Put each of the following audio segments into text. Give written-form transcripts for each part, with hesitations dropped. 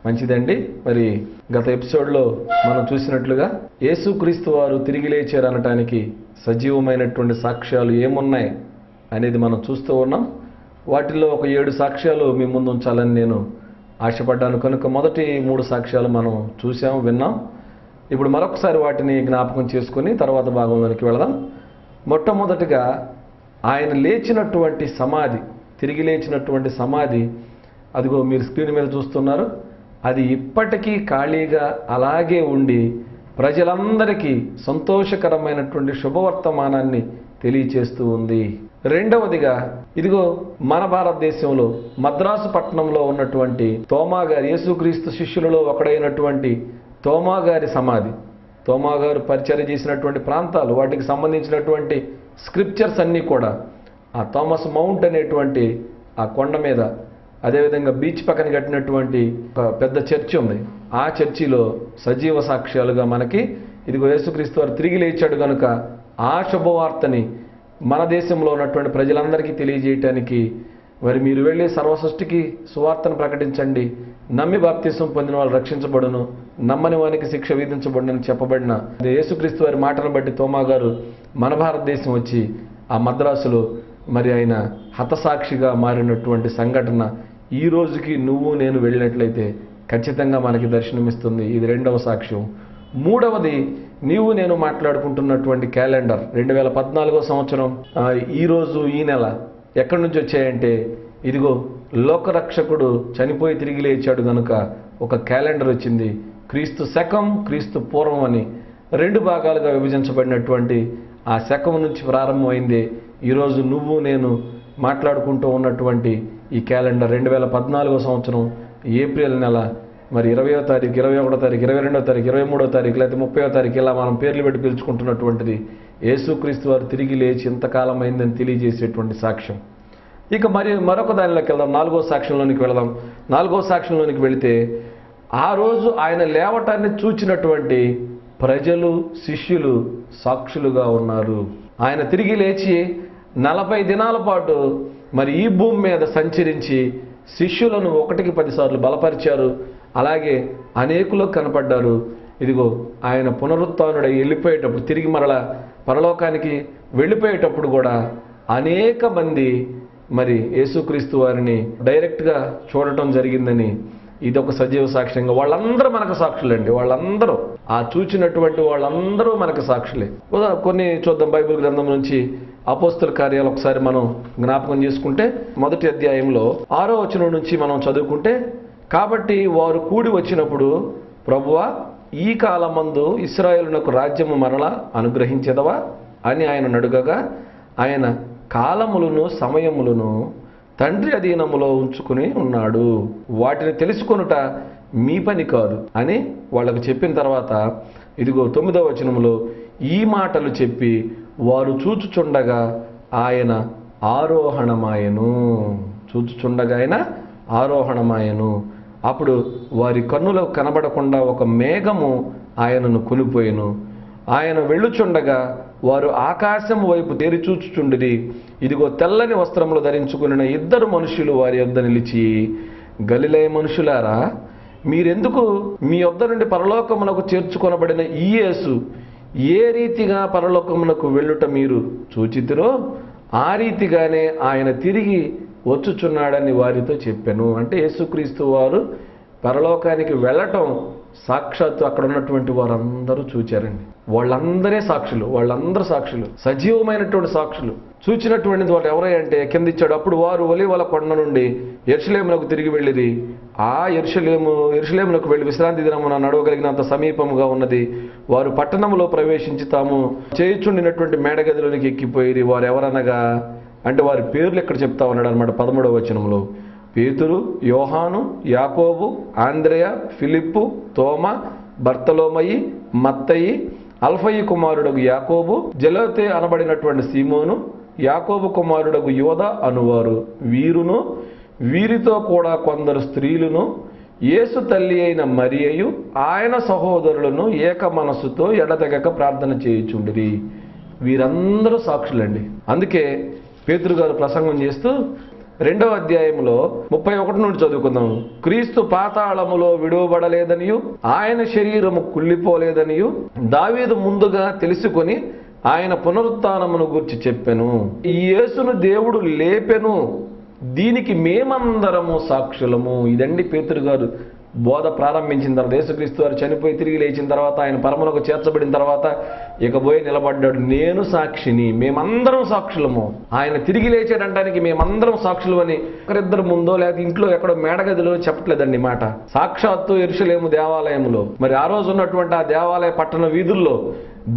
మంచిదండి. మరి గత ఎపిసోడ్లో మనం చూసినట్లుగా యేసుక్రీస్తు వారు తిరిగి లేచారు అనటానికి సజీవమైనటువంటి సాక్ష్యాలు ఏమున్నాయి అనేది మనం చూస్తూ ఉన్నాం. వాటిల్లో ఒక 7 సాక్ష్యాలు మీ ముందు ఉంచాలని నేను ఆశపడ్డాను కనుక మొదటి 3 సాక్ష్యాలు మనం చూసాం, విన్నాం. ఇప్పుడు మరొకసారి వాటిని జ్ఞాపకం చేసుకుని తర్వాత భాగంలోనికి వెళదాం. మొట్టమొదటిగా ఆయన లేచినటువంటి సమాధి, తిరిగి లేచినటువంటి సమాధి, అదిగో మీరు స్క్రీన్ మీద చూస్తున్నారు. అది ఇప్పటికీ ఖాళీగా అలాగే ఉండి ప్రజలందరికీ సంతోషకరమైనటువంటి శుభవర్తమానాన్ని తెలియచేస్తూ ఉంది. రెండవదిగా ఇదిగో మన భారతదేశంలో మద్రాసు పట్టణంలో ఉన్నటువంటి తోమా గారి, యేసుక్రీస్తు శిష్యులలో ఒకడైనటువంటి తోమా గారి సమాధి, తోమా గారు పరిచర్య చేసినటువంటి ప్రాంతాలు, వాటికి సంబంధించినటువంటి స్క్రిప్చర్స్ అన్నీ కూడా ఆ థామస్ మౌంట్ అనేటువంటి ఆ కొండ మీద, అదేవిధంగా బీచ్ పక్కన కట్టినటువంటి ఒక పెద్ద చర్చి ఉంది. ఆ చర్చిలో సజీవ సాక్ష్యాలుగా మనకి ఇదిగో యేసుక్రీస్తు వారు తిరిగి లేచాడు కనుక ఆ శుభవార్తని మన దేశంలో ఉన్నటువంటి ప్రజలందరికీ తెలియజేయటానికి మరి మీరు వెళ్ళి సర్వసృష్టికి సువార్తను ప్రకటించండి, నమ్మి బాప్తిసం పొందిన వాళ్ళు రక్షించబడును, నమ్మని వానికి శిక్ష విధించబడునని చెప్పబడిన యేసుక్రీస్తు వారి మాటను బట్టి తోమా గారు మన భారతదేశం వచ్చి ఆ మద్రాసులో మరి ఆయన హతసాక్షిగా మారినటువంటి సంఘటన ఈ రోజుకి నువ్వు నేను వెళ్ళినట్లయితే ఖచ్చితంగా మనకి దర్శనమిస్తుంది. ఇది రెండవ సాక్ష్యం. మూడవది, నీవు నేను మాట్లాడుకుంటున్నటువంటి క్యాలెండర్ 2014 సంవత్సరం ఈరోజు ఈ నెల ఎక్కడి నుంచి వచ్చాయంటే ఇదిగో లోకరక్షకుడు చనిపోయి తిరిగి లేచాడు కనుక ఒక క్యాలెండర్ వచ్చింది. క్రీస్తు శకం, క్రీస్తు పూర్వం అని 2 భాగాలుగా విభజించబడినటువంటి ఆ శకం నుంచి ప్రారంభమైంది ఈరోజు నువ్వు నేను మాట్లాడుకుంటూ ఉన్నటువంటి ఈ క్యాలెండర్. 2014 సంవత్సరం ఏప్రిల్ నెల మరి 20వ తారీఖు, 21వ తారీఖు, 22వ తారీఖు, 23వ తారీఖు, లేకపోతే 30వ తారీఖు, ఇలా మనం పేర్లు పెట్టి పిలుచుకుంటున్నటువంటిది యేసుక్రీస్తు వారు తిరిగి లేచి ఇంతకాలం అయిందని తెలియజేసేటువంటి సాక్ష్యం. ఇక మరొక దానిలోకి వెళ్దాం, 4వ సాక్ష్యంలోనికి వెళదాం. 4వ సాక్ష్యంలోనికి వెళితే ఆ రోజు ఆయన లేవటాన్ని చూచినటువంటి ప్రజలు, శిష్యులు సాక్షులుగా ఉన్నారు. ఆయన తిరిగి లేచి 40 దినాల పాటు మరి ఈ భూమి మీద సంచరించి శిష్యులను 1కి 10 సార్లు బలపరిచారు. అలాగే అనేకులకు కనపడ్డారు. ఇదిగో ఆయన పునరుత్థానుడై వెళ్ళిపోయేటప్పుడు, తిరిగి మరలా పరలోకానికి వెళ్ళిపోయేటప్పుడు కూడా అనేక మంది మరి యేసుక్రీస్తు వారిని డైరెక్ట్గా చూడటం జరిగిందని ఇదొక సజీవ సాక్ష్యంగా. వాళ్ళందరూ మనకు సాక్షులండి. వాళ్ళందరూ ఆ చూచినటువంటి వాళ్ళందరూ మనకు సాక్షులే. కొన్ని చూద్దాం బైబిల్ గ్రంథం నుంచి. అపోస్తల కార్యాలు ఒకసారి మనం జ్ఞాపకం చేసుకుంటే మొదటి అధ్యాయంలో 6వ వచనం నుంచి మనం చదువుకుంటే, కాబట్టి వారు కూడి వచ్చినప్పుడు, ప్రభువా ఈ కాలమందు ఇశ్రాయేలునకు రాజ్యము మరలా అనుగ్రహించెదవా అని ఆయన అడుగగా, ఆయన కాలములను సమయములను తండ్రి అధీనములో ఉంచుకుని ఉన్నాడు, వాటిని తెలుసుకొనుట మీ పని కాదు అని వాళ్ళకు చెప్పిన తర్వాత ఇదిగో 9వ వచనములో ఈ మాటలు చెప్పి వారు చూచుచుండగా ఆయన ఆరోహణమాయను. చూచుచుండగా ఆయన ఆరోహణమాయను. అప్పుడు వారి కన్నులకు కనబడకుండా ఒక మేఘము ఆయనను కొనిపోయెను. ఆయన వెళ్ళుచుండగా వారు ఆకాశం వైపు తెరిచూచుచుండిరి. ఇదిగో తెల్లని వస్త్రములు ధరించుకున్న 2 మనుషులు వారి యొద్ద నిలిచి, గలిలయ మనుషులారా, మీరెందుకు మీ యొద్ద నుండి పరలోకమునకు చేర్చుకొనబడిన ఈ యేసు ఏ రీతిగా పరలోకమునకు వెళ్ళుట మీరు చూచితిరో ఆ రీతిగానే ఆయన తిరిగి వచ్చుచున్నాడని వారితో చెప్పాను. అంటే యేసుక్రీస్తు వారు పరలోకానికి వెళ్ళటం సాక్షాత్తు అక్కడ ఉన్నటువంటి వారందరూ చూచారండి. వాళ్ళందరే సాక్షులు, వాళ్ళందరూ సాక్షులు, సజీవమైనటువంటి సాక్షులు. చూచినటువంటి వాళ్ళు ఎవరంటే కింద ఇచ్చాడు. అప్పుడు వారు ఒలీవల కొండ నుండి యెరూషలేమునకు తిరిగి వెళ్ళిరి. ఆ యెరూషలేమునకు వెళ్ళి విశ్రాంతి దినమున నడవగలిగినంత సమీపముగా ఉన్నది. వారు పట్టణంలో ప్రవేశించి తాము చేయుచుండినటువంటి మేడగదిలోనికి ఎక్కిపోయిరి. వారు ఎవరనగా అంటే వారి పేర్లు ఎక్కడ చెప్తా ఉన్నాడు అనమాట. 13వ వచనంలో పేతురు, యోహాను, యాకోబు, ఆంద్రెయ, ఫిలిప్పు, తోమా, బర్తలోమయి, మత్తయి, అల్ఫయి కుమారుడగు యాకోబు, జలోతే అనబడినటువంటి సీమోను, యాకోబు కుమారుడగు యోధ అనువారు వీరును, వీరితో కూడా కొందరు స్త్రీలను, యేసు తల్లి అయిన మరియయు ఆయన సహోదరులను ఏక మనస్సుతో ఎడతెగక ప్రార్థన చేయుచుండిరి. వీరందరూ సాక్షులండి. అందుకే పేతురు గారు ప్రసంగం చేస్తూ 2వ అధ్యాయంలో 31 నుండి చదువుకుందాం. క్రీస్తు పాతాళములో విడువబడలేదనియు ఆయన శరీరము కుళ్ళిపోలేదనియు దావీదు ముందుగా తెలుసుకొని ఆయన పునరుత్థానమును గురించి చెప్పెను. ఈ యేసును దేవుడు లేపెను, దీనికి మేమందరము సాక్షులము. ఇదండి పేతురు గారు బోధ ప్రారంభించిన తర్వాత, యేసుక్రీస్తు వారు చనిపోయి తిరిగి లేచిన తర్వాత, ఆయన పరమునకు చేర్చబడిన తర్వాత ఇక పోయి నిలబడ్డాడు. నేను సాక్షిని, మేమందరం సాక్షులము. ఆయన తిరిగి లేచాడంటానికి మేమందరం సాక్షులు అని ఒకరిద్దరు ముందో లేకపోతే ఇంట్లో ఎక్కడో మేడగదిలో చెప్పట్లేదండి మాట. సాక్షాత్తు యెరూషలేము దేవాలయంలో, మరి ఆ రోజు ఉన్నటువంటి ఆ దేవాలయ పట్టణ వీధుల్లో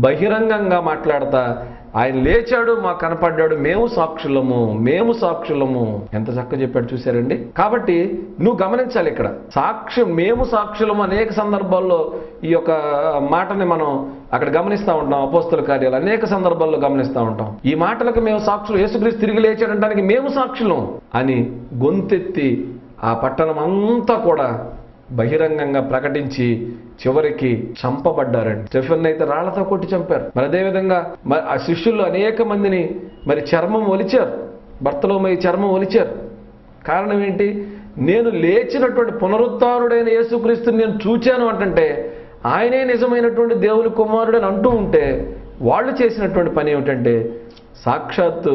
బహిరంగంగా మాట్లాడతా ఆయన లేచాడు, మాకు కనపడ్డాడు, మేము సాక్షులము. ఎంత చక్కగా చెప్పాడు చూశారండి. కాబట్టి నువ్వు గమనించాలి, ఇక్కడ సాక్ష్యం, మేము సాక్షులము అనేక సందర్భాల్లో ఈ యొక్క మాటని మనం అక్కడ గమనిస్తూ ఉంటాం. అపోస్తల కార్యాలు అనేక సందర్భాల్లో గమనిస్తూ ఉంటాం. ఈ మాటలకు మేము సాక్షులు, యేసుక్రీస్తు తిరిగి లేచాడంటానికి మేము సాక్షులం అని గొంతెత్తి ఆ పట్టణం అంతా కూడా బహిరంగంగా ప్రకటించి చివరికి చంపబడ్డారండి. స్టెఫెన్ అయితే రాళ్లతో కొట్టి చంపారు. మరి అదేవిధంగా ఆ శిష్యులు అనేక మందిని మరి చర్మం ఒలిచారు, బర్తలోమయి చర్మం ఒలిచారు. కారణం ఏంటి? నేను లేచినటువంటి పునరుత్థానుడైన యేసుక్రీస్తుని నేను చూచాను అంటే ఆయనే నిజమైనటువంటి దేవుని కుమారుడని అంటూ ఉంటే వాళ్ళు చేసినటువంటి పని ఏమిటంటే సాక్షాత్తు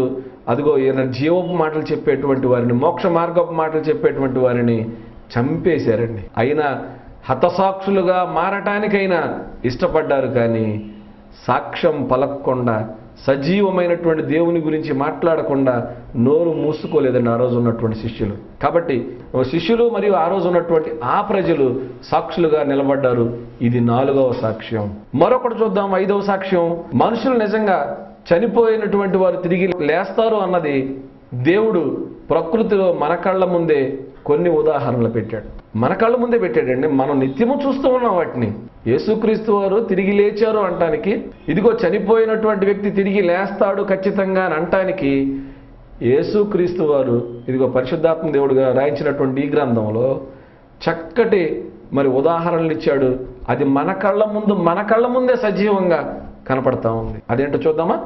అదిగో ఈయన జీవపు మాటలు చెప్పేటువంటి వారిని, మోక్ష మార్గపు మాటలు చెప్పేటువంటి వారిని చంపేశారండి. అయినా హతసాక్షులుగా మారటానికైనా ఇష్టపడ్డారు, కానీ సాక్ష్యం పలకకుండా, సజీవమైనటువంటి దేవుని గురించి మాట్లాడకుండా నోరు మూసుకోలేదండి ఆ రోజు ఉన్నటువంటి శిష్యులు. కాబట్టి శిష్యులు మరియు ఆ రోజు ఉన్నటువంటి ఆ ప్రజలు సాక్షులుగా నిలబడ్డారు. ఇది 4వ సాక్ష్యం. మరొకటి చూద్దాం, 5వ సాక్ష్యం. మనుషులు నిజంగా చనిపోయినటువంటి వారు తిరిగి లేస్తారు అన్నది దేవుడు ప్రకృతిలో మన కళ్ళ ముందే కొన్ని ఉదాహరణలు పెట్టాడు. మన కళ్ళ ముందే పెట్టాడండి. మనం నిత్యము చూస్తూ ఉన్నాం వాటిని. యేసుక్రీస్తు వారు తిరిగి లేచారు అంటానికి, ఇదిగో చనిపోయినటువంటి వ్యక్తి తిరిగి లేస్తాడు ఖచ్చితంగా అని అంటానికి యేసుక్రీస్తు వారు ఇదిగో పరిశుద్ధాత్మ దేవుడుగా రాయించినటువంటి ఈ గ్రంథంలో చక్కటి మరి ఉదాహరణలు ఇచ్చాడు. అది మన కళ్ళ ముందే సజీవంగా కనపడతా ఉంది. అదేంటో చూద్దామా?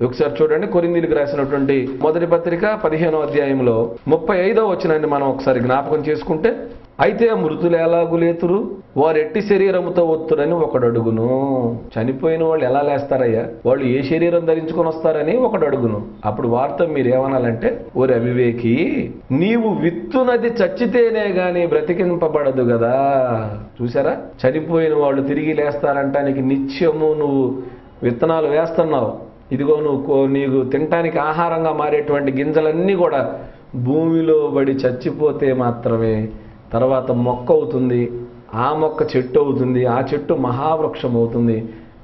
ఒకసారి చూడండి. కొరింథీయులకు రాసినటువంటి మొదటి పత్రిక 15వ అధ్యాయంలో 35వ వచనాన్ని మనం ఒకసారి జ్ఞాపకం చేసుకుంటే, అయితే మృతులు ఎలాగు లేతురు, వారు ఎట్టి శరీరముతో వత్తురని ఒకడు అడుగును. చనిపోయిన వాళ్ళు ఎలా లేస్తారయ్యా, వాళ్ళు ఏ శరీరం ధరించుకొని వస్తారని ఒకడు అడుగును. అప్పుడు వారితో మీరు ఏమనాలంటే, ఓరి అవివేకి, నీవు విత్తునది చచ్చితేనే గాని బ్రతికింపబడదు కదా. చూసారా, చనిపోయిన వాళ్ళు తిరిగి లేస్తారంటానికి నిత్యము నువ్వు విత్తనాలు వేస్తున్నావు. ఇదిగో నీకు తినటానికి ఆహారంగా మారేటువంటి గింజలన్నీ కూడా భూమిలో పడి చచ్చిపోతే మాత్రమే తర్వాత మొక్క అవుతుంది, ఆ మొక్క చెట్టు అవుతుంది, ఆ చెట్టు మహావృక్షం అవుతుంది,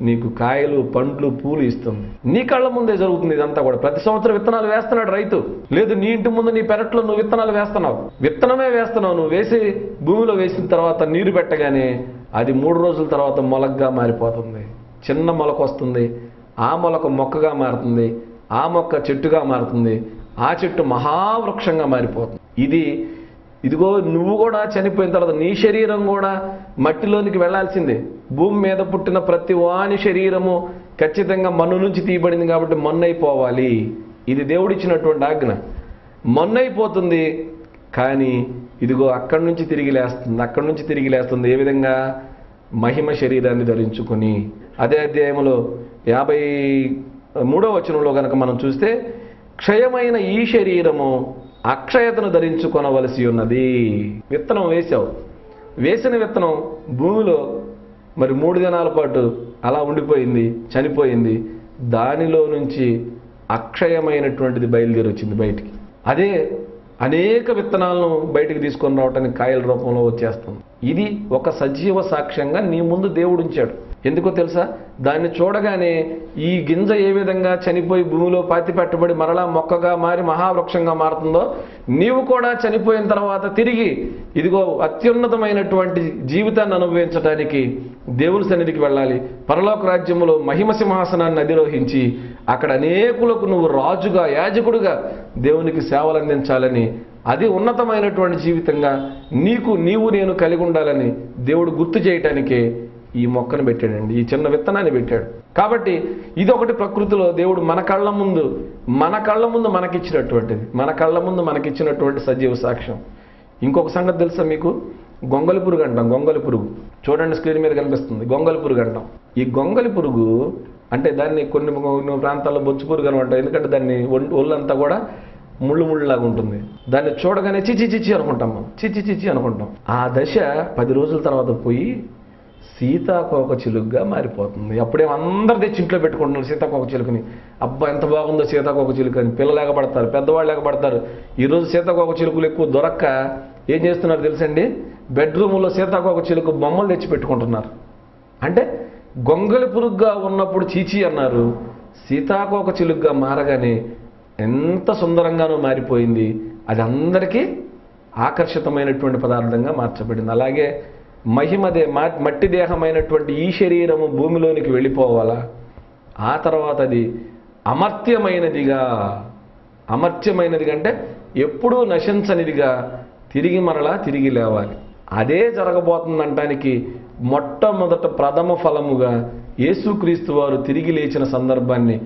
నీకు కాయలు, పండ్లు, పూలు ఇస్తుంది. నీ కళ్ళ ముందే జరుగుతుంది ఇదంతా కూడా. ప్రతి సంవత్సరం విత్తనాలు వేస్తున్నాడు రైతు. లేదు, నీ ఇంటి ముందు నీ పెరట్లో నువ్వు విత్తనాలు వేస్తున్నావు, విత్తనమే వేస్తున్నావు. నువ్వు వేసి భూమిలో వేసిన తర్వాత నీరు పెట్టగానే అది 3 రోజుల తర్వాత మొలకగా మారిపోతుంది. చిన్న మొలక వస్తుంది, ఆ మొలక మొక్కగా మారుతుంది, ఆ మొక్క చెట్టుగా మారుతుంది, ఆ చెట్టు మహావృక్షంగా మారిపోతుంది. ఇదిగో నువ్వు కూడా చనిపోయిన తర్వాత నీ శరీరం కూడా మట్టిలోనికి వెళ్లాల్సిందే. భూమి మీద పుట్టిన ప్రతి వాని శరీరము ఖచ్చితంగా మన్ను నుంచి తీయబడింది కాబట్టి మన్నైపోవాలి. ఇది దేవుడిచ్చినటువంటి ఆజ్ఞ. మన్నైపోతుంది, కానీ ఇదిగో అక్కడి నుంచి తిరిగి లేస్తుంది. ఏ విధంగా? మహిమ శరీరాన్ని ధరించుకొని. అదే అధ్యాయంలో 53వ వచనంలో కనుక మనం చూస్తే, క్షయమైన ఈ శరీరము అక్షయతను ధరించుకొనవలసి ఉన్నది. విత్తనం వేశావు, వేసిన విత్తనం భూమిలో మరి 3 దినాల పాటు అలా ఉండిపోయింది, చనిపోయింది. దానిలో నుంచి అక్షయమైనటువంటిది బయలుదేరి వచ్చింది బయటికి. అదే అనేక విత్తనాలను బయటికి తీసుకొని రావటానికి కాయల రూపంలో వచ్చేస్తుంది. ఇది ఒక సజీవ సాక్ష్యంగా నీ ముందు దేవుడు ఉంచాడు. ఎందుకో తెలుసా? దాన్ని చూడగానే ఈ గింజ ఏ విధంగా చనిపోయి భూమిలో పాతి పెట్టబడి మరలా మొక్కగా మారి మహావృక్షంగా మారుతుందో, నీవు కూడా చనిపోయిన తర్వాత తిరిగి ఇదిగో అత్యున్నతమైనటువంటి జీవితాన్ని అనుభవించడానికి దేవుని సన్నిధికి వెళ్ళాలి. పరలోక రాజ్యములో మహిమ సింహాసనాన్ని అధిరోహించి అక్కడ అనేకులకు నువ్వు రాజుగా, యాజకుడుగా దేవునికి సేవలు అందించాలని, అది ఉన్నతమైనటువంటి జీవితంగా నీవు నేను కలిగి ఉండాలని దేవుడు గుర్తు చేయటానికే ఈ మొక్కను పెట్టాడండి, ఈ చిన్న విత్తనాన్ని పెట్టాడు. కాబట్టి ఇది ఒకటి ప్రకృతిలో దేవుడు మన కళ్ళ ముందు మనకిచ్చినటువంటిది, మన కళ్ళ ముందు మనకిచ్చినటువంటి సజీవ సాక్ష్యం. ఇంకొక సంగతి తెలుసా మీకు? గొంగలి పురుగు అంటాం. గొంగలి పురుగు చూడండి, స్క్రీన్ మీద కనిపిస్తుంది. గొంగలి పురుగు అంటాం. ఈ గొంగలి పురుగు అంటే దాన్ని కొన్ని ప్రాంతాల్లో బొచ్చు పురుగు అని అంటాం. ఎందుకంటే దాన్ని ఒళ్ళంతా కూడా ముళ్ళులాగా ఉంటుంది. దాన్ని చూడగానే చిచి అనుకుంటాం, మనం చిచి అనుకుంటాం. ఆ దశ 10 రోజుల తర్వాత పోయి సీతాకోక చిలుకగా మారిపోతుంది. అప్పుడేమో అందరు తెచ్చి ఇంట్లో పెట్టుకుంటున్నారు సీతాకోక చిలుకని. అబ్బా ఎంత బాగుందో సీతాకోక చిలుక అని. పిల్లలు ఎగబడతారు, పెద్దవాళ్ళు ఎగబడతారు. ఈరోజు సీతాకోక చిలుకలు ఎక్కువ దొరక్క ఏం చేస్తున్నారు తెలుసండి? బెడ్రూమ్లో సీతాకోక చిలుక బొమ్మలు తెచ్చి పెట్టుకుంటున్నారు. అంటే గొంగలి పురుగుగా ఉన్నప్పుడు చీచి అన్నారు, సీతాకోక చిలుకగా మారగానే ఎంత సుందరంగానూ మారిపోయింది. అది అందరికీ ఆకర్షితమైనటువంటి పదార్థంగా మార్చబడింది. అలాగే మట్టి దేహమైనటువంటి ఈ శరీరము భూమిలోనికి వెళ్ళిపోవాలా, ఆ తర్వాత అది అమర్త్యమైనదిగా అంటే ఎప్పుడూ నశించనిదిగా తిరిగి లేవాలి. అదే జరగబోతుందంటానికి మొట్టమొదట ప్రథమ ఫలముగా యేసుక్రీస్తు వారు తిరిగి లేచిన సందర్భాన్ని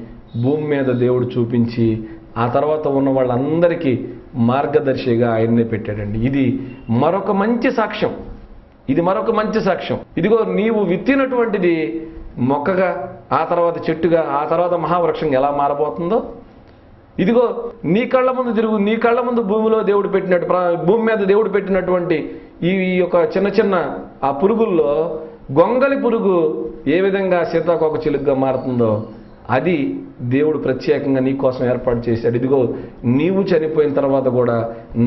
భూమి మీద దేవుడు చూపించి ఆ తర్వాత ఉన్న వాళ్ళందరికీ మార్గదర్శిగా ఆయన్నే పెట్టాడండి. ఇది మరొక మంచి సాక్ష్యం. ఇదిగో నీవు విత్తినటువంటిది మొక్కగా, ఆ తర్వాత చెట్టుగా, ఆ తర్వాత మహావృక్షంగా ఎలా మారబోతుందో, ఇదిగో నీ కళ్ళ ముందు భూమి మీద దేవుడు పెట్టినటువంటి ఈ యొక్క చిన్న ఆ పురుగుల్లో గొంగలి పురుగు ఏ విధంగా సీతాకోక చిలుకగా మారుతుందో అది దేవుడు ప్రత్యేకంగా నీ కోసం ఏర్పాటు చేశాడు. ఇదిగో నీవు చనిపోయిన తర్వాత కూడా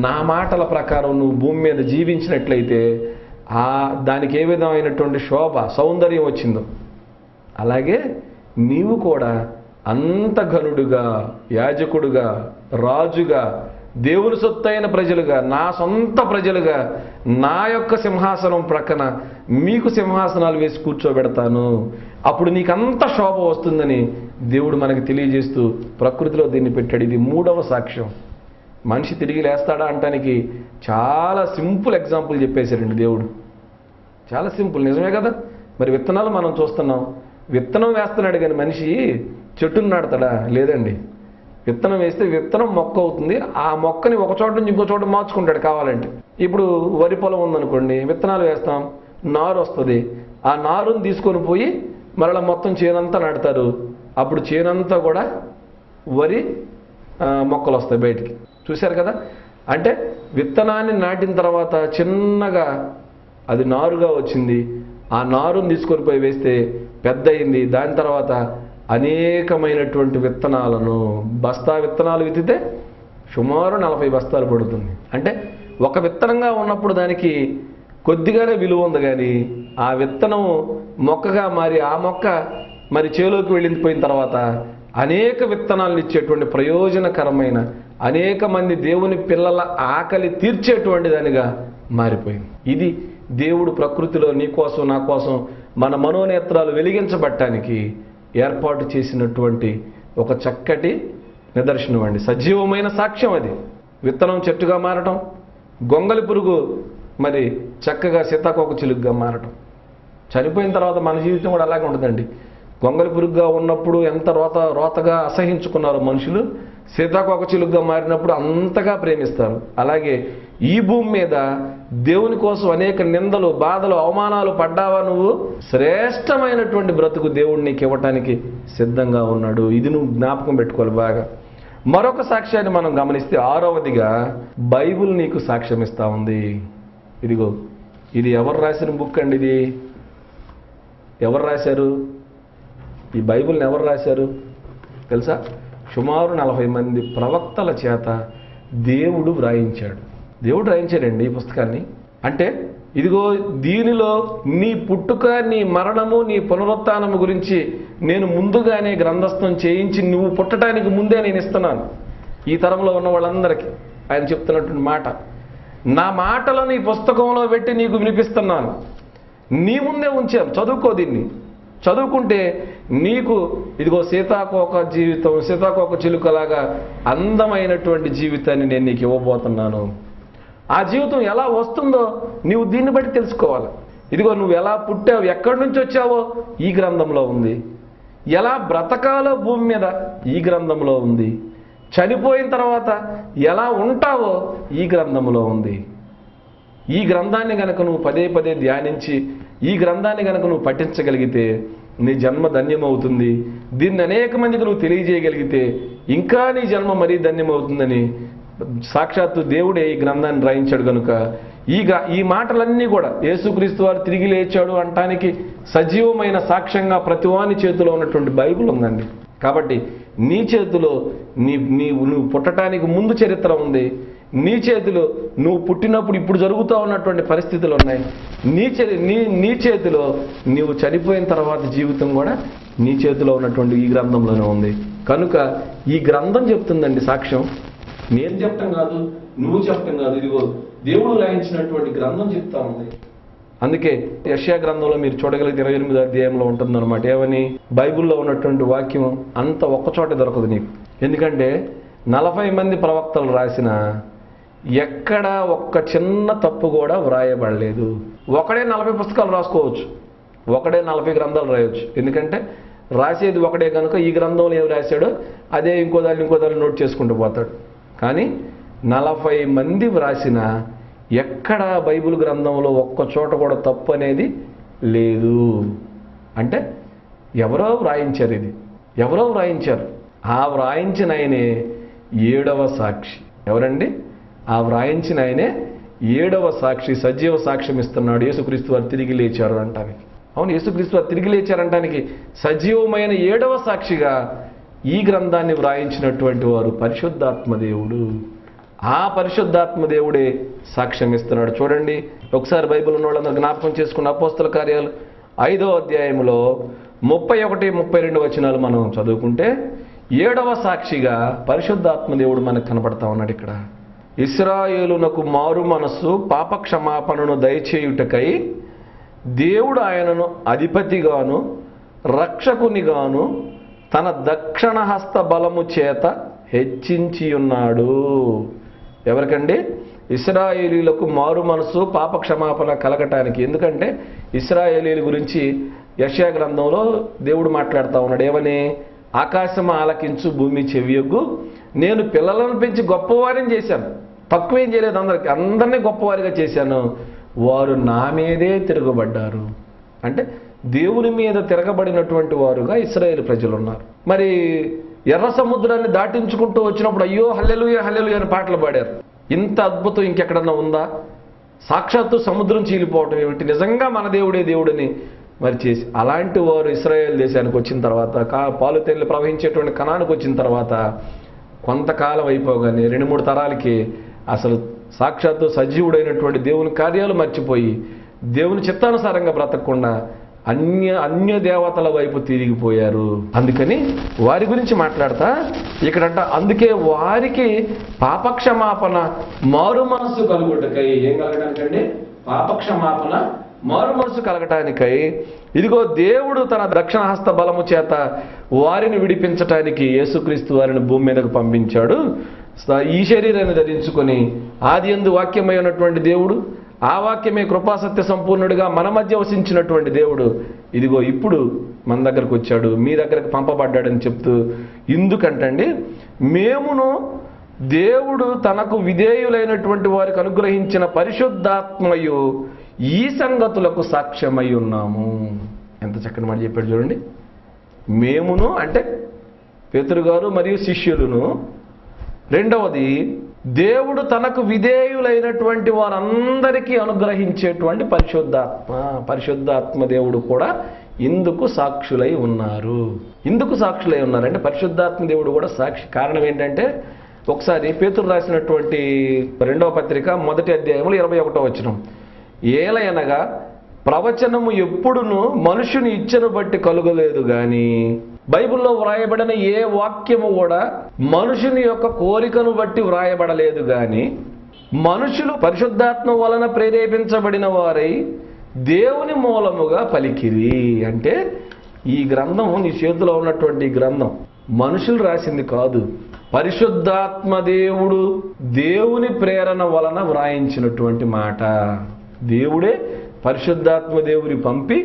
నా మాటల ప్రకారం నువ్వు భూమి మీద జీవించినట్లయితే దానికి ఏ విధమైనటువంటి సౌందర్యం వచ్చిందో అలాగే నీవు కూడా అంత ఘనుడుగా, యాజకుడుగా, రాజుగా, దేవుని సొత్తైన ప్రజలుగా, నా సొంత ప్రజలుగా నా యొక్క సింహాసనం ప్రక్కన మీకు సింహాసనాలు వేసి కూర్చోబెడతాను. అప్పుడు నీకంత శోభ వస్తుందని దేవుడు మనకి తెలియజేస్తూ ప్రకృతిలో దీన్ని పెట్టాడు. ఇది 3వ సాక్ష్యం. మనిషి తిరిగి లేస్తాడా అంటానికి చాలా సింపుల్ ఎగ్జాంపుల్ చెప్పేశారండి దేవుడు. చాలా సింపుల్, నిజమే కదా. మరి విత్తనాలు మనం చూస్తున్నాం. విత్తనం వేస్తున్నాడు కానీ మనిషి చెట్టును నాడతాడా? లేదండి. విత్తనం వేస్తే విత్తనం మొక్క అవుతుంది. ఆ మొక్కని ఒక చోట నుంచి ఇంకో చోట మార్చుకుంటాడు కావాలంటే. ఇప్పుడు వరి పొలం ఉందనుకోండి, విత్తనాలు వేస్తాం, నారు వస్తుంది. ఆ నారుని తీసుకొని పోయి మరలా మొత్తం చేనంతా నాటుతారు. అప్పుడు చేనంతా కూడా వరి మొక్కలు వస్తాయి బయటికి. చూశారు కదా. అంటే విత్తనాన్ని నాటిన తర్వాత చిన్నగా అది నారుగా వచ్చింది. ఆ నారుని తీసుకొని పోయి వేస్తే పెద్ద అయింది. దాని తర్వాత అనేకమైనటువంటి విత్తనాలను విత్తనాలు విత్తితే సుమారు 40 బస్తాలు పడుతుంది. అంటే ఒక విత్తనంగా ఉన్నప్పుడు దానికి కొద్దిగానే విలువ ఉంది, కానీ ఆ విత్తనం మొక్కగా మారి ఆ మొక్క మరి చేలోకి వెళ్ళిపోయిన తర్వాత అనేక విత్తనాలను ఇచ్చేటువంటి ప్రయోజనకరమైన అనేక మంది దేవుని పిల్లల ఆకలి తీర్చేటువంటి దానిగా మారిపోయింది. ఇది దేవుడు ప్రకృతిలో నీ కోసం నా కోసం మన మనోనేత్రాలు వెలిగించబట్టానికి ఏర్పాటు చేసినటువంటి ఒక చక్కటి నిదర్శనం అండి, సజీవమైన సాక్ష్యం. అది విత్తనం చెట్టుగా మారటం, గొంగలి పురుగు మరి చక్కగా సీతాకోక చిలుకగా మారటం. చనిపోయిన తర్వాత మన జీవితం కూడా అలాగే ఉంటుందండి. గొంగలి పురుగుగా ఉన్నప్పుడు ఎంత రోతగా అసహించుకున్నారో మనుషులు, సీతాకోక చిలుకగా మారినప్పుడు అంతగా ప్రేమిస్తారు. అలాగే ఈ భూమి మీద దేవుని కోసం అనేక నిందలు, బాధలు, అవమానాలు పడ్డావా నువ్వు, శ్రేష్టమైనటువంటి బ్రతుకు దేవుడు నీకు ఇవ్వటానికి సిద్ధంగా ఉన్నాడు. ఇది నువ్వు జ్ఞాపకం పెట్టుకోవాలి బాగా. మరొక సాక్ష్యాన్ని మనం గమనిస్తే 6వదిగా బైబిల్ నీకు సాక్ష్యం ఇస్తా ఉంది. ఇదిగో ఇది ఎవరు రాసిన బుక్ అండి? ఇది ఎవరు రాశారు? ఈ బైబిల్ని ఎవరు రాశారు తెలుసా? సుమారు 40 మంది ప్రవక్తల చేత దేవుడు రాయించాడండి ఈ పుస్తకాన్ని. అంటే ఇదిగో దీనిలో నీ పుట్టుక, నీ మరణము, నీ పునరుత్థానము గురించి నేను ముందుగానే గ్రంథస్థం చేయించి నువ్వు పుట్టడానికి ముందే నేను ఇస్తున్నాను ఈ తరంలో ఉన్న వాళ్ళందరికీ. ఆయన చెప్తున్నటువంటి మాట, నా మాటలను ఈ పుస్తకంలో పెట్టి నీకు వినిపిస్తున్నాను, నీ ముందే ఉంచాను. చదువుకో, దీన్ని చదువుకుంటే నీకు ఇదిగో సీతాకోక చిలుకలాగా అందమైనటువంటి జీవితాన్ని నేను నీకు ఇవ్వబోతున్నాను. ఆ జీవితం ఎలా వస్తుందో నీవు దీన్ని బట్టి తెలుసుకోవాలి. ఇదిగో నువ్వు ఎలా పుట్టావు, ఎక్కడి నుంచి వచ్చావో ఈ గ్రంథంలో ఉంది. ఎలా బ్రతకాలో భూమి మీద ఈ గ్రంథంలో ఉంది. చనిపోయిన తర్వాత ఎలా ఉంటావో ఈ గ్రంథంలో ఉంది. ఈ గ్రంథాన్ని గనక నువ్వు పదే పదే ధ్యానించి ఈ గ్రంథాన్ని గనక నువ్వు పఠించగలిగితే నీ జన్మ ధన్యమవుతుంది. దీన్ని అనేక మందికి నువ్వు తెలియజేయగలిగితే ఇంకా నీ జన్మ మరీ ధన్యమవుతుందని సాక్షాత్తు దేవుడే ఈ గ్రంథాన్ని రాయించాడు. కనుక ఈ మాటలన్నీ కూడా యేసుక్రీస్తు వారు తిరిగి లేచాడు అంటానికి సజీవమైన సాక్ష్యంగా ప్రతివాని చేతిలో ఉన్నటువంటి బైబిల్ ఉందండి. కాబట్టి నీ చేతిలో నువ్వు పుట్టడానికి ముందు చరిత్ర ఉంది. నీ చేతిలో నువ్వు పుట్టినప్పుడు ఇప్పుడు జరుగుతూ ఉన్నటువంటి పరిస్థితులు ఉన్నాయి. నీ చేతిలో నీవు చనిపోయిన తర్వాత జీవితం కూడా నీ చేతిలో ఉన్నటువంటి ఈ గ్రంథంలోనే ఉంది. కనుక ఈ గ్రంథం చెప్తుందండి సాక్ష్యం. నేను చెప్పటం కాదు, నువ్వు చెప్పటం కాదు, ఇదిగో దేవుడు రాయించినటువంటి గ్రంథం చెప్తా ఉంది. అందుకే యెషయా గ్రంథంలో మీరు చూడగలిగితే 28వ అధ్యాయంలో ఉంటుందన్నమాట. ఏమని? బైబిల్లో ఉన్నటువంటి వాక్యం అంత ఒక్కచోట దొరకదు నీకు. ఎందుకంటే 40 మంది ప్రవక్తలు రాసిన ఎక్కడ ఒక్క చిన్న తప్పు కూడా వ్రాయబడలేదు. ఒకడే 40 పుస్తకాలు రాసుకోవచ్చు, ఒకడే 40 గ్రంథాలు రాయవచ్చు. ఎందుకంటే రాసేది ఒకడే కనుక ఈ గ్రంథంలో ఏమి రాశాడో అదే ఇంకో దాన్ని నోట్ చేసుకుంటూ పోతాడు. కానీ 40 మంది వ్రాసిన ఎక్కడ బైబిల్ గ్రంథంలో ఒక్క చోట కూడా తప్పు అనేది లేదు. అంటే ఎవరో వ్రాయించారు, ఇది ఎవరో వ్రాయించారు. ఆ వ్రాయించిన ఆయనే 7వ సాక్షి. ఎవరండి? ఆ వ్రాయించిన ఆయనే 7వ సాక్షి, సజీవ సాక్ష్యం ఇస్తున్నాడు. యేసుక్రీస్తు వారు తిరిగి లేచారు అంటానికి. అవును, యేసుక్రీస్తు వారు తిరిగి లేచారంటానికి సజీవమైన 7వ సాక్షిగా ఈ గ్రంథాన్ని వ్రాయించినటువంటి వారు పరిశుద్ధాత్మ దేవుడు. ఆ పరిశుద్ధాత్మ దేవుడే సాక్ష్యం ఇస్తున్నాడు. చూడండి ఒకసారి బైబిల్ ఉన్న వాళ్ళందరూ జ్ఞాపకం చేసుకున్న అపోస్తల కార్యాలు 5వ అధ్యాయంలో 31, 32 వచనాలు మనం చదువుకుంటే 7వ సాక్షిగా పరిశుద్ధాత్మ దేవుడు మనకు కనపడతా ఉన్నాడు. ఇక్కడ ఇశ్రాయేలునకు మారు మనస్సు పాపక్షమాపణను దయచేయుటకై దేవుడు ఆయనను అధిపతిగాను రక్షకునిగాను తన దక్షిణ హస్త బలము చేత హెచ్చించి ఉన్నాడు. ఎవరికండి? ఇశ్రాయేలీలకు మారు మనసు పాపక్షమాపణ కలగటానికి. ఎందుకంటే ఇశ్రాయేలీల గురించి యెషయా గ్రంథంలో దేవుడు మాట్లాడుతూ ఉన్నాడు. ఏమని? ఆకాశం ఆలకించు, భూమి చెవియొగ్గు, నేను పిల్లలను పెంచి గొప్పవారిని చేశాను, తక్కువేం చేయలేదు, అందరినీ గొప్పవారిగా చేశాను, వారు నా మీదే తిరగబడ్డారు. అంటే దేవుని మీద తిరగబడినటువంటి వారుగా ఇశ్రాయేలు ప్రజలు ఉన్నారు. మరి ఎర్ర సముద్రాన్ని దాటించుకుంటూ వచ్చినప్పుడు అయ్యో హల్లెలూయా హల్లెలూయా అని పాటలు పాడారు. ఇంత అద్భుతం ఇంకెక్కడన్నా ఉందా? సాక్షాత్తు సముద్రం చీలిపోవటం ఏమిటి? నిజంగా మన దేవుడే దేవుడిని మరి చేసి అలాంటి వారు ఇశ్రాయేలు దేశానికి వచ్చిన తర్వాత, పాలు తేళ్లు ప్రవహించేటువంటి కనానికి వచ్చిన తర్వాత కొంతకాలం అయిపోగానే 2-3 తరాలకి అసలు సాక్షాత్తు సజీవుడైనటువంటి దేవుని కార్యాలు మర్చిపోయి దేవుని చిత్తానుసారంగా బ్రతకకుండా అన్య దేవతల వైపు తిరిగిపోయారు. అందుకని వారి గురించి మాట్లాడతా ఇక్కడంట, అందుకే వారికి పాపక్షమాపణ మారు మనసు కలుగుటకై, ఏం కలగడానికండి? పాపక్షమాపణ మారు మనసు కలగటానికై ఇదిగో దేవుడు తన దక్షిణ హస్త బలము చేత వారిని విడిపించటానికి యేసుక్రీస్తు వారిని భూమి మీదకు పంపించాడు. ఈ శరీరాన్ని ధరించుకొని ఆదియందు వాక్యమై ఉన్నటువంటి దేవుడు, ఆ వాక్యమే కృపాసత్య సంపూర్ణుడిగా మన మధ్య వసించినటువంటి దేవుడు ఇదిగో ఇప్పుడు మన దగ్గరకు వచ్చాడు, మీ దగ్గరకు పంపబడ్డాడని చెప్తూ, ఎందుకంటండి మేమును దేవుడు తనకు విధేయులైనటువంటి వారికి అనుగ్రహించిన పరిశుద్ధాత్మయు ఈ సంగతులకు సాక్ష్యమై ఉన్నాము. ఎంత చక్కని మాట చెప్పాడు చూడండి. మేమును అంటే పేతురు గారు మరియు శిష్యులను, రెండవది దేవుడు తనకు విధేయులైనటువంటి వారందరికీ అనుగ్రహించేటువంటి పరిశుద్ధాత్మ దేవుడు కూడా ఇందుకు సాక్షులై ఉన్నారు. ఇందుకు సాక్షులై ఉన్నారంటే పరిశుద్ధాత్మ దేవుడు కూడా సాక్షి. కారణం ఏంటంటే ఒకసారి పేతురు రాసినటువంటి 2వ పత్రిక 1వ అధ్యాయంలో 21వ వచనం, ఏలయనగా ప్రవచనము ఎప్పుడును మనుషుని ఇచ్చను బట్టి కలుగలేదు గాని, బైబిల్లో వ్రాయబడిన ఏ వాక్యము కూడా మనుషుని యొక్క కోరికను బట్టి వ్రాయబడలేదు గాని, మనుషులు పరిశుద్ధాత్మ వలన ప్రేరేపించబడిన వారై దేవుని మూలముగా పలికిరి. అంటే ఈ గ్రంథం, నీ చేతిలో ఉన్నటువంటి గ్రంథం మనుషులు రాసింది కాదు, పరిశుద్ధాత్మ దేవుడు దేవుని ప్రేరణ వలన వ్రాయించినటువంటి మాట. దేవుడే పరిశుద్ధాత్మ దేవుని పంపి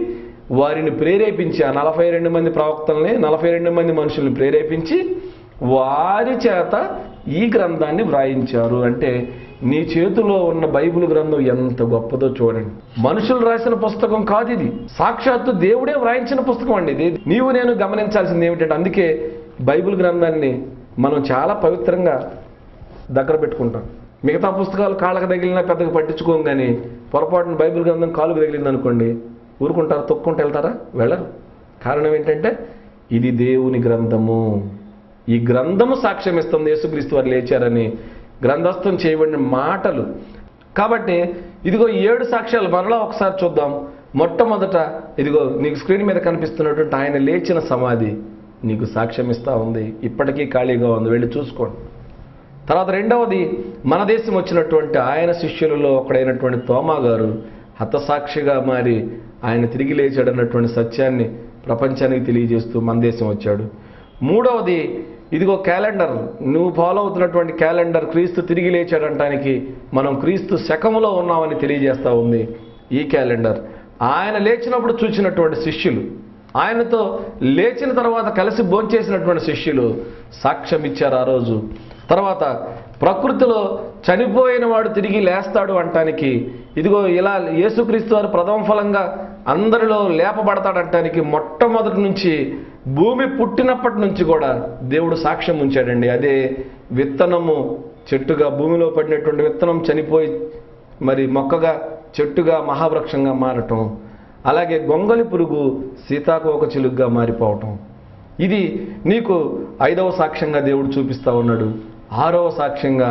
వారిని ప్రేరేపించి, ఆ 42 మంది ప్రవక్తల్ని, 42 మంది మనుషుల్ని ప్రేరేపించి వారి చేత ఈ గ్రంథాన్ని వ్రాయించారు. అంటే నీ చేతిలో ఉన్న బైబిల్ గ్రంథం ఎంత గొప్పదో చూడండి. మనుషులు రాసిన పుస్తకం కాదు ఇది, సాక్షాత్తు దేవుడే వ్రాయించిన పుస్తకం అండి ఇది. నీవు నేను గమనించాల్సింది ఏమిటంటే, అందుకే బైబిల్ గ్రంథాన్ని మనం చాలా పవిత్రంగా దగ్గర పెట్టుకుంటాం. మిగతా పుస్తకాలు కాళ్ళకు తగిలినా పెద్దగా పట్టించుకోం, కానీ పొరపాటున బైబిల్ గ్రంథం కాలుకు తగిలింది అనుకోండి, ఊరుకుంటారు, తొక్కుంటూ వెళ్తారా? వెళ్ళరు. కారణం ఏంటంటే ఇది దేవుని గ్రంథము. ఈ గ్రంథము సాక్ష్యం ఇస్తుంది యేసుక్రీస్తు వారు లేచారని, గ్రంథస్థం చేయబడిన మాటలు. కాబట్టి ఇదిగో 7 సాక్ష్యాలు మరలా ఒకసారి చూద్దాం. మొట్టమొదట ఇదిగో నీకు స్క్రీన్ మీద కనిపిస్తున్నటువంటి ఆయన లేచిన సమాధి నీకు సాక్ష్యం ఇస్తూ ఉంది. ఇప్పటికీ ఖాళీగా ఉంది, వెళ్ళి చూసుకోండి. తర్వాత రెండవది, మన దేశం వచ్చినటువంటి ఆయన శిష్యులలో ఒకడైనటువంటి తోమా గారు హతసాక్షిగా మారి ఆయన తిరిగి లేచాడన్నటువంటి సత్యాన్ని ప్రపంచానికి తెలియజేస్తూ మన దేశం వచ్చాడు. మూడవది, ఇదిగో క్యాలెండర్, నువ్వు ఫాలో అవుతున్నటువంటి క్యాలెండర్ క్రీస్తు తిరిగి లేచాడంటానికి మనం క్రీస్తు శకములో ఉన్నామని తెలియజేస్తూ ఉంది ఈ క్యాలెండర్. ఆయన లేచినప్పుడు చూసినటువంటి శిష్యులు, ఆయనతో లేచిన తర్వాత కలిసి భోంచేసినటువంటి శిష్యులు సాక్ష్యం ఇచ్చారు ఆ రోజు. తర్వాత ప్రకృతిలో చనిపోయిన వాడు తిరిగి లేస్తాడు అంటానికి, ఇదిగో ఇలా యేసుక్రీస్తు వారు ప్రథమ ఫలంగా అందరిలో లేపబడతాడంటానికి మొట్టమొదటి నుంచి, భూమి పుట్టినప్పటి నుంచి కూడా దేవుడు సాక్ష్యం ఉంచాడండి. అదే విత్తనము చెట్టుగా, భూమిలో పడినటువంటి విత్తనం చనిపోయి మరి మొక్కగా, చెట్టుగా, మహావృక్షంగా మారటం, అలాగే గొంగలి పురుగు సీతాకోక చిలుగ్గా మారిపోవటం. ఇది నీకు 5వ సాక్ష్యంగా దేవుడు చూపిస్తూ ఉన్నాడు. 6వ సాక్ష్యంగా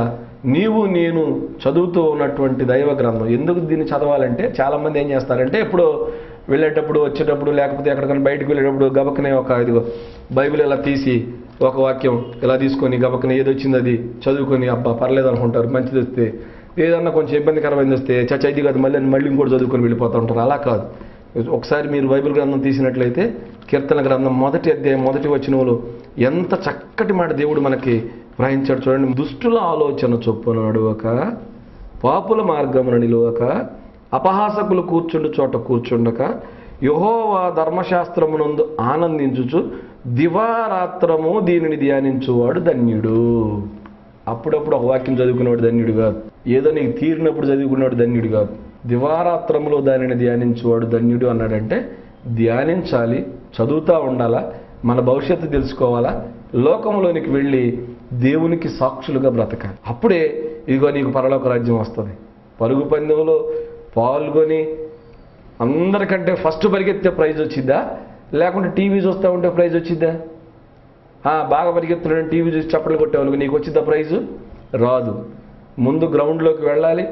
నీవు నేను చదువుతూ ఉన్నటువంటి దైవ గ్రంథం. ఎందుకు దీన్ని చదవాలంటే, చాలామంది ఏం చేస్తారంటే, ఎప్పుడో వెళ్ళేటప్పుడు, వచ్చేటప్పుడు, లేకపోతే ఎక్కడికైనా బయటకు వెళ్ళేటప్పుడు గబక్కనే ఇదిగో బైబిల్ ఇలా తీసి ఒక వాక్యం ఇలా తీసుకొని గబక్కనే ఏదొచ్చింది అది చదువుకొని అబ్బా పర్లేదు అనుకుంటారు. మంచిది వస్తే, ఏదన్నా కొంచెం ఇబ్బందికరమైంది వస్తే చచ్చా ఇది కాదు మళ్ళీ ఇంకోటి చదువుకొని వెళ్ళిపోతూ ఉంటారు. అలా కాదు. ఒకసారి మీరు బైబిల్ గ్రంథం తీసినట్లయితే కీర్తన గ్రంథం 1వ అధ్యాయం 1వ వచనంలో ఎంత చక్కటి మాట దేవుడు మనకి వ్రాయించాడు చూడండి. దుష్టుల ఆలోచన చొప్పున నడువక, పాపుల మార్గమున నిలువక, అపహాసకులు కూర్చుండు చోట కూర్చుండక, యెహోవా ధర్మశాస్త్రమునందు ఆనందించుచు దివారాత్రము దీనిని ధ్యానించువాడు ధన్యుడు. అప్పుడప్పుడు ఒక వాక్యం చదువుకునేవాడు ధన్యుడు కాదు, ఏదో నీకు తీరినప్పుడు చదువుకునేవాడు ధన్యుడు కాదు. దివారాత్రములో దానిని ధ్యానించువాడు ధన్యుడు అన్నాడంటే ధ్యానించాలి, చదువుతూ ఉండాలా, మన భవిష్యత్తు తెలుసుకోవాలా, లోకంలోనికి వెళ్ళి దేవునికి సాక్షులుగా బ్రతకాలి. అప్పుడే ఇదిగో నీకు పరలోక రాజ్యం వస్తుంది. పరుగు పందెంలో పాల్గొని అందరికంటే ఫస్ట్ పరిగెత్తే ప్రైజ్ వచ్చిద్దా, లేకుంటే టీవీ చూస్తూ ఉంటే ప్రైజ్ వచ్చిద్దా? బాగా పరిగెత్తున్నాడు టీవీ చూసి చప్పట్లు కొట్టేవాళ్ళకి నీకు వచ్చిద్దా ప్రైజు? రాదు. ముందు గ్రౌండ్లోకి వెళ్ళాలి,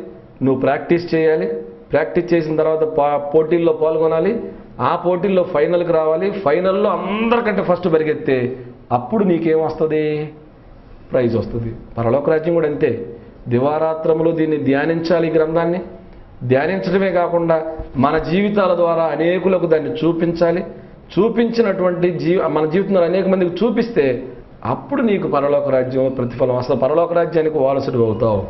నువ్వు ప్రాక్టీస్ చేయాలి, ప్రాక్టీస్ చేసిన తర్వాత పోటీల్లో పాల్గొనాలి, ఆ పోటీల్లో ఫైనల్కి రావాలి, ఫైనల్లో అందరికంటే ఫస్ట్ పరిగెత్తే అప్పుడు నీకేం వస్తుంది? ప్రైజ్ వస్తుంది. పరలోక రాజ్యం కూడా అంతే. దివారాత్రములో దీన్ని ధ్యానించాలి. ఈ గ్రంథాన్ని ధ్యానించడమే కాకుండా మన జీవితాల ద్వారా అనేకులకు దాన్ని చూపించాలి. చూపించినటువంటి మన జీవితంలో అనేక మందికి చూపిస్తే అప్పుడు నీకు పరలోక రాజ్యం ప్రతిఫలం. అసలు పరలోక రాజ్యానికి వారసుడు అవుతావు.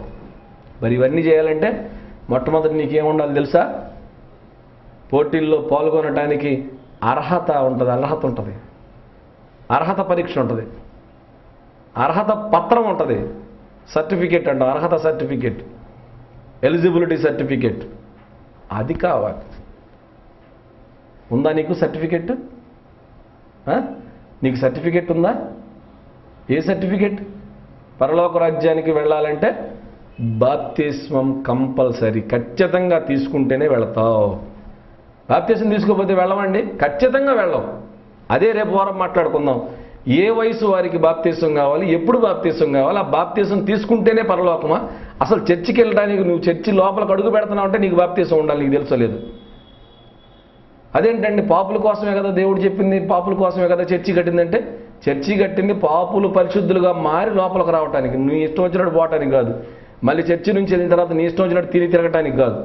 మరి ఇవన్నీ చేయాలంటే మొట్టమొదటి నీకేముండాలి తెలుసా? పోటీల్లో పాల్గొనడానికి అర్హత ఉంటుంది, అర్హత పరీక్ష ఉంటుంది, అర్హత పత్రం ఉంటుంది, సర్టిఫికేట్ అంట, అర్హత సర్టిఫికేట్, ఎలిజిబిలిటీ సర్టిఫికేట్, అది కావాలి. ఉందా నీకు సర్టిఫికేట్? నీకు సర్టిఫికేట్ ఉందా? ఏ సర్టిఫికేట్? పరలోక రాజ్యానికి వెళ్ళాలంటే బాప్తిస్మం కంపల్సరీ, ఖచ్చితంగా తీసుకుంటేనే వెళతావు. బాప్తిస్మం తీసుకోకపోతే వెళ్ళమండి, ఖచ్చితంగా వెళ్ళం. అదే రేపు వారం మాట్లాడుకుందాం. ఏ వయసు వారికి బాప్తిస్మం కావాలి, ఎప్పుడు బాప్తిస్మం కావాలి, ఆ బాప్తిస్మం తీసుకుంటేనే పరలోకమా? అసలు చర్చికి వెళ్ళడానికి నువ్వు చర్చి లోపలికి అడుగు పెడుతున్నావు అంటే నీకు బాప్తిస్మం ఉండాలి, నీకు తెలుసలేదు. అదేంటండి, పాపుల కోసమే కదా దేవుడు చెప్పింది, పాపుల కోసమే కదా చర్చి కట్టిందంటే, చర్చి కట్టింది పాపులు పరిశుద్ధులుగా మారి లోపలికి రావటానికి, నీ ఇష్టం వచ్చినట్టు పోవటానికి కాదు. మళ్ళీ చర్చి నుంచి వెళ్ళిన తర్వాత నీ ఇష్టం వచ్చినట్టు తిరగటానికి కాదు.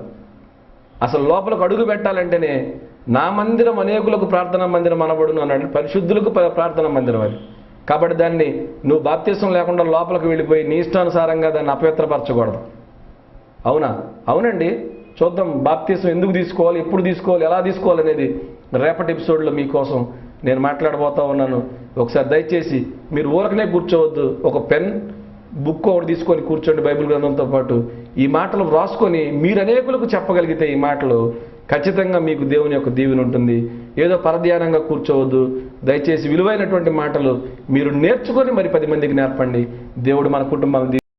అసలు లోపలికి అడుగు పెట్టాలంటేనే నా మందిరం అనేకులకు ప్రార్థనా మందిరం అనబడును అన్నాడు. పరిశుద్ధులకు ప్రార్థనా మందిరం అది. కాబట్టి దాన్ని నువ్వు బాప్తిస్మం లేకుండా లోపలికి వెళ్ళిపోయి నీ ఇష్టానుసారంగా దాన్ని అపవిత్రపరచకూడదు. అవునా? అవునండి. చూద్దాం. బాప్తిసం ఎందుకు తీసుకోవాలి, ఎప్పుడు తీసుకోవాలి, ఎలా తీసుకోవాలి అనేది రేపటి ఎపిసోడ్లో మీకోసం నేను మాట్లాడబోతా ఉన్నాను. ఒకసారి దయచేసి మీరు ఊరకనే కూర్చోవద్దు. ఒక పెన్, బుక్ ఒకటి తీసుకొని కూర్చోండి. బైబిల్ గ్రంథంతో పాటు ఈ మాటలు వ్రాసుకొని మీరు అనేకులకు చెప్పగలిగితే ఈ మాటలు ఖచ్చితంగా మీకు దేవుని యొక్క దీవెన ఉంటుంది. ఏదో పరధ్యానంగా కూర్చోవద్దు. దయచేసి విలువైనటువంటి మాటలు మీరు నేర్చుకొని మరి 10 మందికి నేర్పండి. దేవుడు మన కుటుంబాన్ని